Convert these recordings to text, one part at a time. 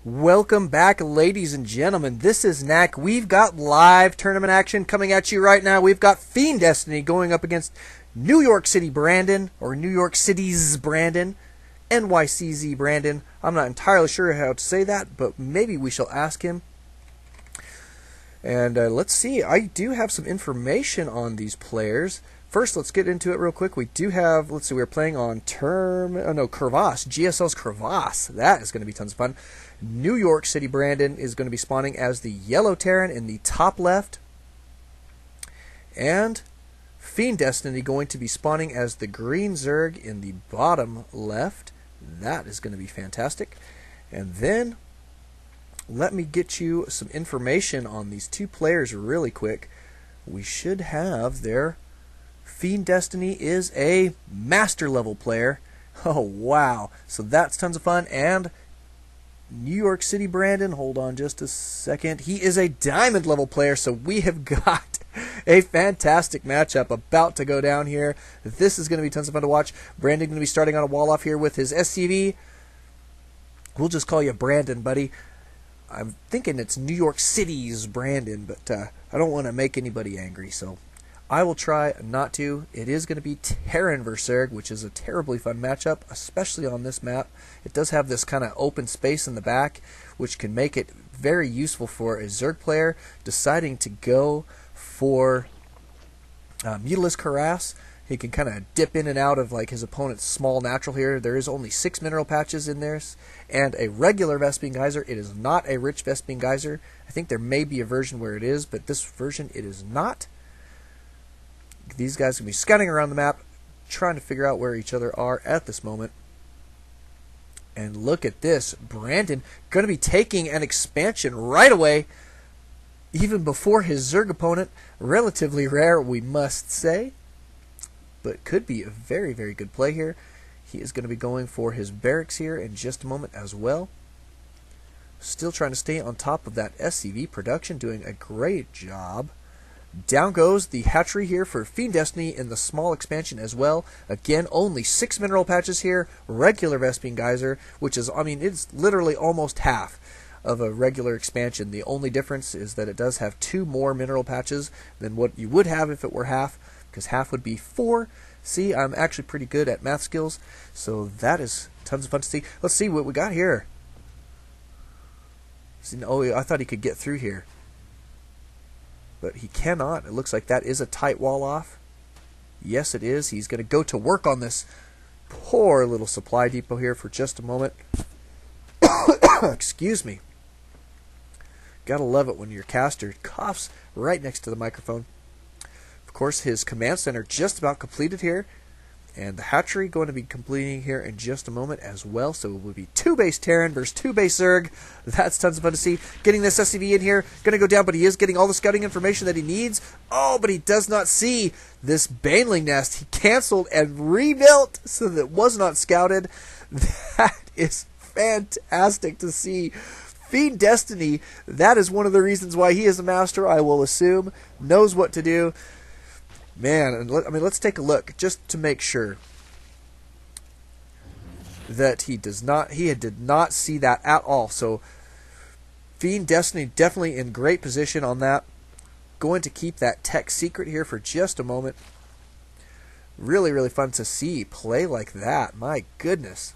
Welcome back, ladies and gentlemen. This is Knack. We've got live tournament action coming at you right now. We've got FieNDestiny going up against New York City Brandon, or New York City's Brandon, NYCZ Brandon. I'm not entirely sure how to say that, but maybe we shall ask him. And let's see. I do have some information on these players. First, let's get into it real quick. We do have, let's see, we're playing on Crevasse, GSL's Crevasse. That is going to be tons of fun. New York City Brandon is going to be spawning as the yellow Terran in the top left. And FieNDestiny going to be spawning as the green Zerg in the bottom left. That is going to be fantastic. And then, let me get you some information on these two players really quick. We should have their... FieNDestiny is a master level player. Oh, wow. So that's tons of fun. And New York City Brandon, hold on just a second. He is a diamond level player, so we have got a fantastic matchup about to go down here. This is going to be tons of fun to watch. Brandon going to be starting on a wall off here with his SCV. We'll just call you Brandon, buddy. I'm thinking it's New York City's Brandon, but I don't want to make anybody angry, so I will try not to. It is going to be Terran vs. Zerg, which is a terribly fun matchup, especially on this map. It does have this kind of open space in the back, which can make it very useful for a Zerg player deciding to go for Mutalisk Harass. He can kind of dip in and out of like his opponent's small natural here. There is only 6 mineral patches in there, and a regular Vespene Geyser. It is not a rich Vespene Geyser. I think there may be a version where it is, but this version it is not. These guys can be scouting around the map, trying to figure out where each other are at this moment. And look at this. Brandon going to be taking an expansion right away, even before his Zerg opponent. Relatively rare, we must say, but could be a very, very good play here. He is going to be going for his barracks here in just a moment as well. Still trying to stay on top of that SCV production, doing a great job. Down goes the hatchery here for FieNDestiny in the small expansion as well. Again, only 6 mineral patches here. Regular Vespene Geyser, which is, I mean, it's literally almost half of a regular expansion. The only difference is that it does have 2 more mineral patches than what you would have if it were half, because half would be 4. See, I'm actually pretty good at math skills, so that is tons of fun to see. Let's see what we got here. Oh, I thought he could get through here, but he cannot. It looks like that is a tight wall off. Yes, it is. He's going to go to work on this poor little supply depot here for just a moment. Excuse me. Gotta love it when your caster coughs right next to the microphone. Of course, his command center just about completed here, and the hatchery going to be completing here in just a moment as well. So it will be 2 base Terran versus 2 base Zerg. That's tons of fun to see. Getting this SCV in here, going to go down, but he is getting all the scouting information that he needs. Oh, but he does not see this Baneling nest. He canceled and rebuilt so that it was not scouted. That is fantastic to see. FieNDestiny, that is one of the reasons why he is a master, I will assume, knows what to do. Man, I mean, let's take a look just to make sure that he did not see that at all. So FieNDestiny definitely in great position on that. Going to keep that tech secret here for just a moment. Really, really fun to see play like that. My goodness.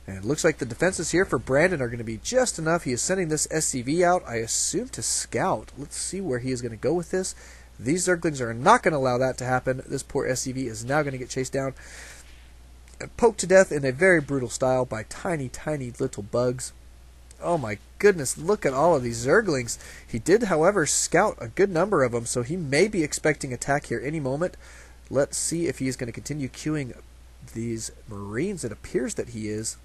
And it looks like the defenses here for Brandon are going to be just enough. He is sending this SCV out, I assume, to scout. Let's see where he is going to go with this. These Zerglings are not going to allow that to happen. This poor SCV is now going to get chased down and poked to death in a very brutal style by tiny, tiny little bugs. Oh my goodness, look at all of these Zerglings. He did, however, scout a good number of them, so he may be expecting attack here any moment. Let's see if he is going to continue queuing these Marines. It appears that he is.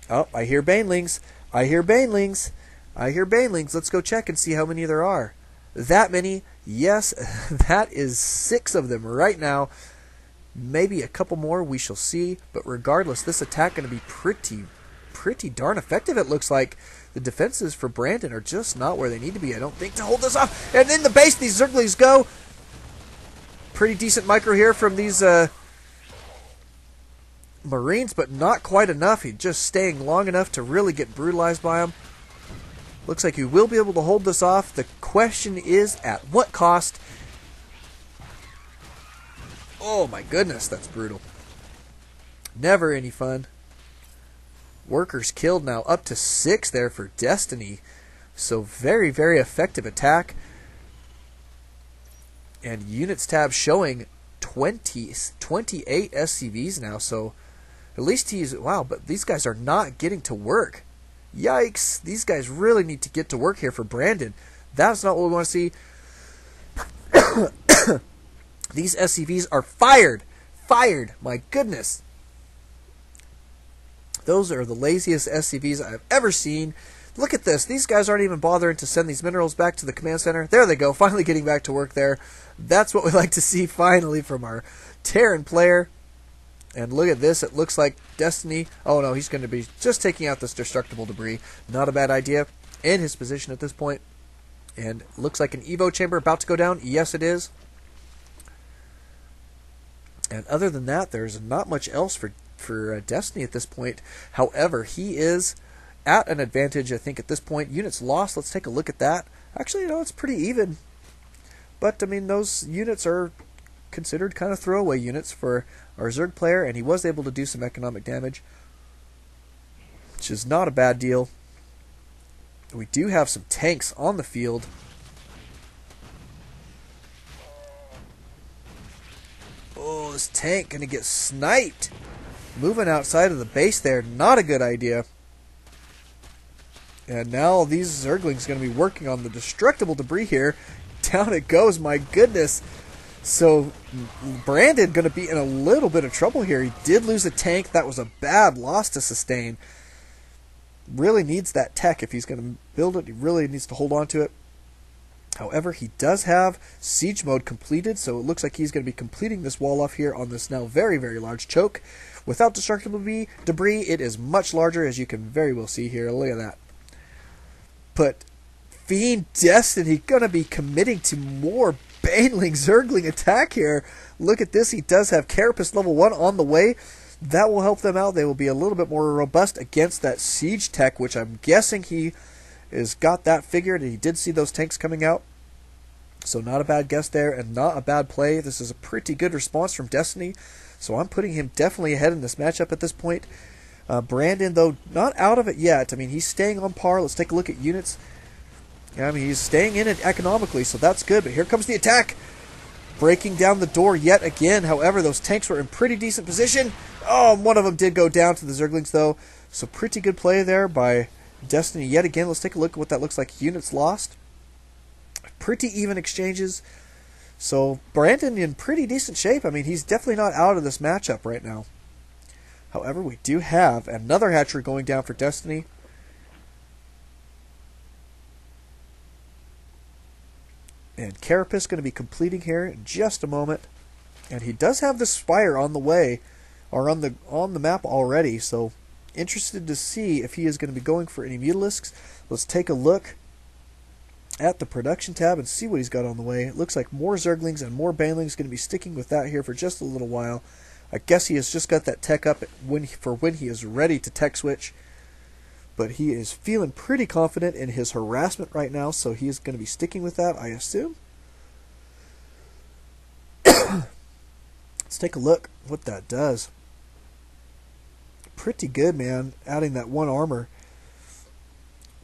Oh, I hear Banelings. I hear Banelings. I hear Banelings. Let's go check and see how many there are. That many? Yes, that is 6 of them right now. Maybe a couple more, we shall see. But regardless, this attack going to be pretty darn effective, it looks like. The defenses for Brandon are just not where they need to be, I don't think, to hold this off. And in the base, these Zerglings go. pretty decent micro here from these Marines, but not quite enough. He's just staying long enough to really get brutalized by them. Looks like he will be able to hold this off. The question is, at what cost? Oh my goodness, that's brutal. Never any fun. Workers killed now, up to 6 there for Destiny. So very, very effective attack. And units tab showing 28 SCVs now. So at least he's, wow, but these guys are not getting to work. Yikes. These guys really need to get to work here for Brandon. That's not what we want to see. These SCVs are fired. Fired. My goodness. Those are the laziest SCVs I've ever seen. Look at this. These guys aren't even bothering to send these minerals back to the command center. There they go. Finally getting back to work there. That's what we like to see finally from our Terran player. And look at this. It looks like Destiny. Oh no, he's going to be just taking out this destructible debris. Not a bad idea. In his position at this point. And looks like an Evo chamber about to go down. Yes, it is. And other than that, there's not much else for Destiny at this point. However, he is at an advantage, I think, at this point. Units lost. Let's take a look at that. Actually, you know, it's pretty even. But, I mean, those units are considered kind of throwaway units for our Zerg player, and he was able to do some economic damage, which is not a bad deal. We do have some tanks on the field. Oh, this tank going to get sniped. Moving outside of the base there, not a good idea. And now these Zerglings going to be working on the destructible debris here. Down it goes, my goodness. So Brandon going to be in a little bit of trouble here. He did lose a tank. That was a bad loss to sustain. Really needs that tech if he's going to build it. He really needs to hold on to it. However, he does have siege mode completed, so it looks like he's going to be completing this wall off here on this now very, very large choke. Without destructible debris, it is much larger, as you can very well see here. Look at that. But FieNDestiny going to be committing to more Baneling Zergling attack here. Look at this. He does have Carapace level 1 on the way. That will help them out. They will be a little bit more robust against that siege tech, which I'm guessing he has got that figured. He did see those tanks coming out. So not a bad guess there and not a bad play. This is a pretty good response from Destiny. So I'm putting him definitely ahead in this matchup at this point. Brandon, though, not out of it yet. I mean, he's staying on par. Let's take a look at units. I mean, he's staying in it economically, so that's good. But here comes the attack. Breaking down the door yet again. However, those tanks were in pretty decent position. Oh, one of them did go down to the Zerglings, though. So pretty good play there by Destiny yet again. Let's take a look at what that looks like. Units lost. Pretty even exchanges. So Brandon in pretty decent shape. I mean, he's definitely not out of this matchup right now. However, we do have another hatchery going down for Destiny. And Carapace going to be completing here in just a moment. And he does have the Spire on the way, or on the map already. So interested to see if he is going to be going for any Mutalisks. Let's take a look at the production tab and see what he's got on the way. It looks like more Zerglings and more Banelings going to be sticking with that here for just a little while. I guess he has just got that tech up for when he is ready to tech switch. But he is feeling pretty confident in his harassment right now, so he is going to be sticking with that, I assume. Let's take a look what that does. Pretty good, man, adding that 1 armor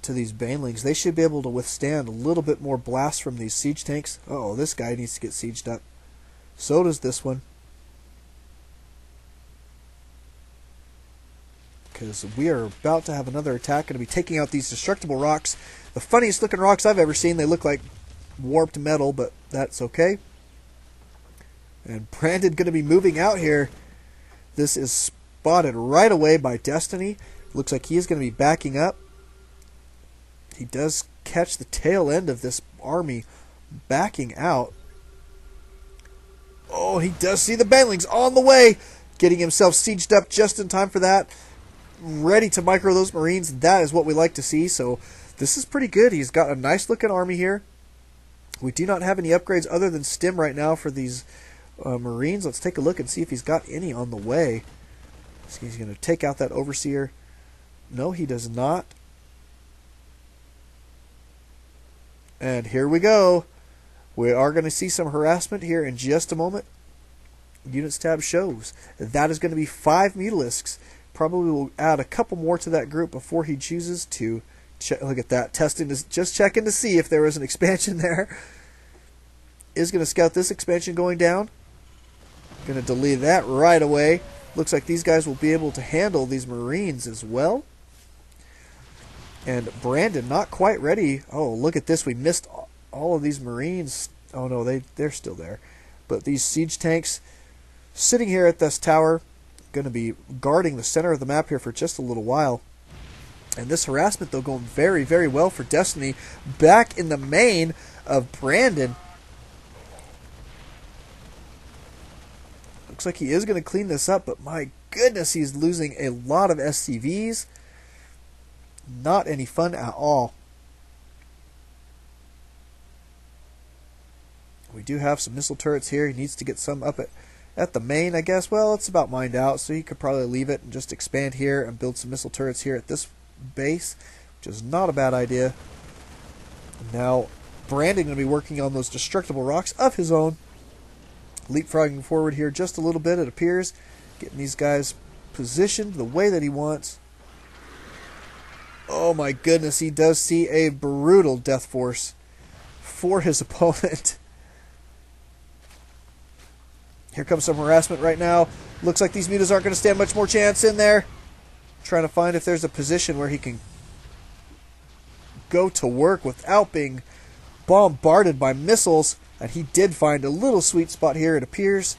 to these Banelings. They should be able to withstand a little bit more blast from these siege tanks. Uh-oh, this guy needs to get sieged up. So does this one. Because we are about to have another attack. Going to be taking out these destructible rocks. The funniest looking rocks I've ever seen. They look like warped metal, but that's okay. And Brandon going to be moving out here. This is spotted right away by Destiny. Looks like he is going to be backing up. He does catch the tail end of this army backing out. Oh, he does see the Banelings on the way. Getting himself sieged up just in time for that. Ready to micro those Marines. That is what we like to see. So this is pretty good. He's got a nice looking army here. We do not have any upgrades other than Stim right now for these Marines. Let's take a look and see if he's got any on the way. So he's going to take out that Overseer. No, he does not. And here we go. We are going to see some harassment here in just a moment. Units tab shows that is going to be 5 Mutalisks. Probably will add a couple more to that group before he chooses to check. Look at that, testing, just checking to see if there was an expansion there. Is going to scout this expansion going down. Going to delete that right away. Looks like these guys will be able to handle these Marines as well. And Brandon not quite ready. Oh, look at this. We missed all of these Marines. Oh no, they're still there. But these siege tanks sitting here at this tower, going to be guarding the center of the map here for just a little while. And this harassment, though, going very, very well for Destiny. Back in the main of Brandon. Looks like he is going to clean this up, but my goodness, he's losing a lot of SCVs. Not any fun at all. We do have some missile turrets here. He needs to get some up at the main, I guess. Well, it's about mined out, so he could probably leave it and just expand here and build some missile turrets here at this base, which is not a bad idea. Now, Brandon going to be working on those destructible rocks of his own. Leapfrogging forward here just a little bit, it appears. Getting these guys positioned the way that he wants. Oh my goodness, he does see a brutal death force for his opponent. Here comes some harassment right now. Looks like these mutas aren't going to stand much more chance in there. Trying to find if there's a position where he can go to work without being bombarded by missiles. And he did find a little sweet spot here, it appears.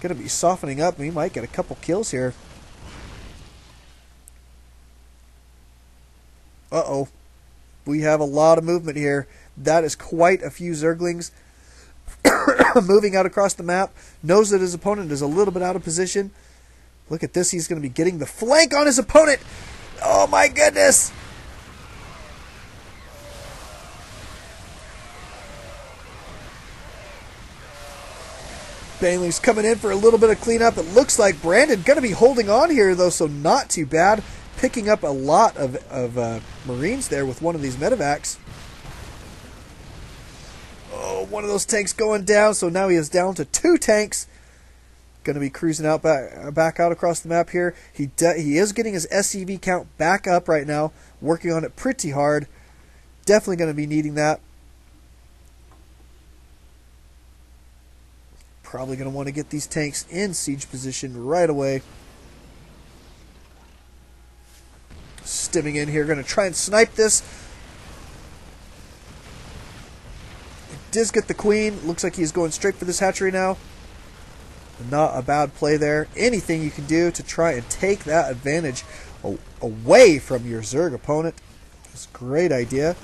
Going to be softening up. He might get a couple kills here. Uh-oh. We have a lot of movement here. That is quite a few Zerglings moving out across the map. Knows that his opponent is a little bit out of position. Look at this. He's going to be getting the flank on his opponent. Oh my goodness. Bangling's coming in for a little bit of cleanup. It looks like Brandon going to be holding on here, though, so not too bad. Picking up a lot of Marines there with one of these medevacs. Oh, one of those tanks going down, so now he is down to 2 tanks. Going to be cruising out back out across the map here. He is getting his SCV count back up right now. Working on it pretty hard. Definitely going to be needing that. Probably going to want to get these tanks in siege position right away. Stimming in here, going to try and snipe this. Does get the queen. Looks like he's going straight for this hatchery now. Not a bad play there. Anything you can do to try and take that advantage away from your Zerg opponent is a great idea.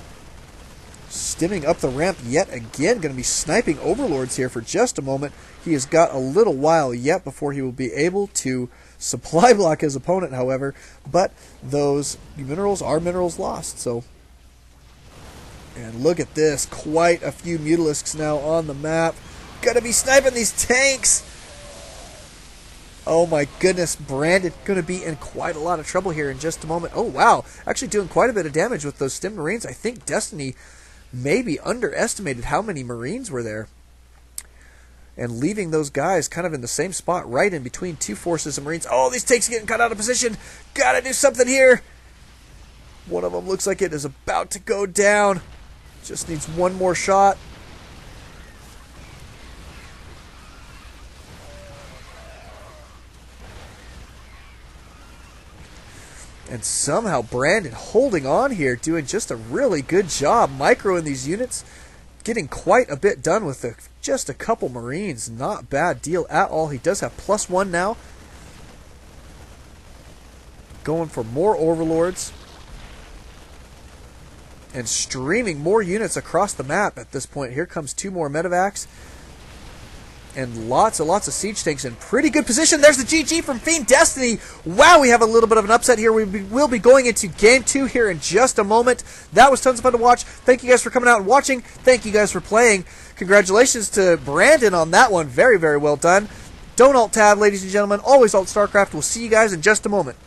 Stimming up the ramp yet again. Going to be sniping overlords here for just a moment. He has got a little while yet before he will be able to supply block his opponent, however. But those minerals are minerals lost. So, and look at this. Quite a few Mutalisks now on the map. Going to be sniping these tanks. Oh my goodness. Brandon going to be in quite a lot of trouble here in just a moment. Oh wow. Actually doing quite a bit of damage with those stim Marines. I think Destiny maybe underestimated how many Marines were there. And leaving those guys kind of in the same spot, right in between 2 forces of Marines. Oh, these tanks are getting cut out of position. Gotta do something here. One of them looks like it is about to go down. Just needs one more shot. And somehow Brandon holding on here, doing just a really good job microing these units. Getting quite a bit done with just a couple Marines. Not bad deal at all. He does have +1 now. Going for more Overlords. And streaming more units across the map at this point. Here comes 2 more medevacs. and lots and lots of siege tanks in pretty good position. There's the GG from FieNDestiny. Wow, we have a little bit of an upset here. We'll be going into Game 2 here in just a moment. That was tons of fun to watch. Thank you guys for coming out and watching. Thank you guys for playing. Congratulations to Brandon on that one. Very, very well done. Don't alt-tab, ladies and gentlemen. Always alt-StarCraft. We'll see you guys in just a moment.